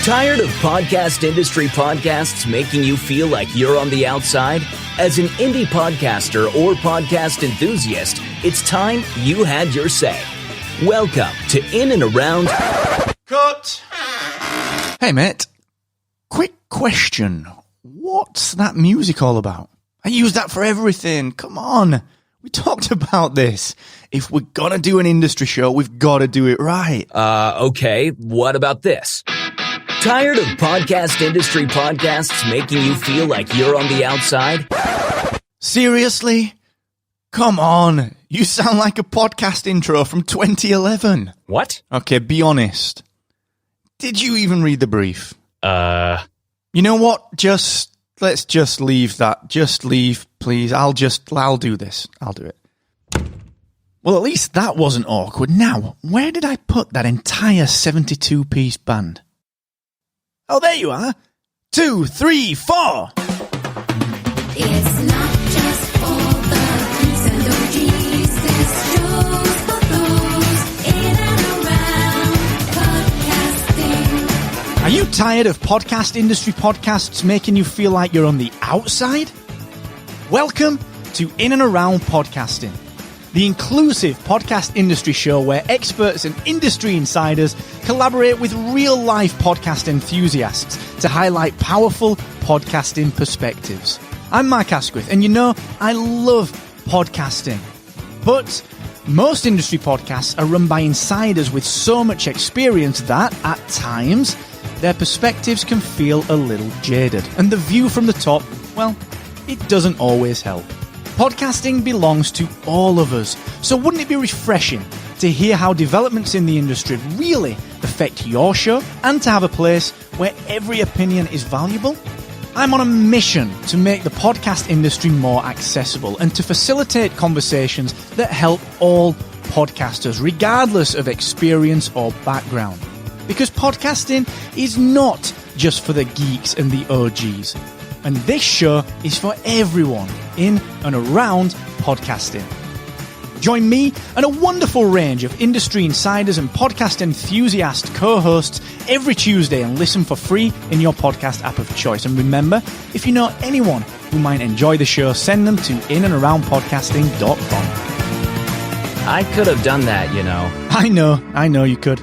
Tired of podcast industry podcasts making you feel like you're on the outside? As an indie podcaster or podcast enthusiast, it's time you had your say. Welcome to In and Around... Cut! Hey, mate. Quick question. What's that music all about? I use that for everything. Come on. We talked about this. If we're gonna do an industry show, we've got to do it right. Okay, what about this? Tired of podcast industry podcasts making you feel like you're on the outside? Seriously? Come on. You sound like a podcast intro from 2011. What? Okay, be honest. Did you even read the brief? You know what? Let's just leave that. Just leave, please. I'll do this. I'll do it. Well, at least that wasn't awkward. Now, where did I put that entire 72-piece band? Oh, there you are. 2, 3, 4. It's not just for the geeks and OGs. This show's for those in and around podcasting. Are you tired of podcast industry podcasts making you feel like you're on the outside? Welcome to In and Around Podcasting, the inclusive podcast industry show where experts and industry insiders collaborate with real-life podcast enthusiasts to highlight powerful podcasting perspectives. I'm Mark Asquith, and I love podcasting. But most industry podcasts are run by insiders with so much experience that, at times, their perspectives can feel a little jaded. And the view from the top, well, it doesn't always help. Podcasting belongs to all of us, so wouldn't it be refreshing to hear how developments in the industry really affect your show and to have a place where every opinion is valuable? I'm on a mission to make the podcast industry more accessible and to facilitate conversations that help all podcasters, regardless of experience or background. Because podcasting is not just for the geeks and the OGs. And this show is for everyone in and around podcasting. Join me and a wonderful range of industry insiders and podcast enthusiast co-hosts every Tuesday and listen for free in your podcast app of choice. And remember, if you know anyone who might enjoy the show, send them to inandaroundpodcasting.com. I could have done that, I know you could.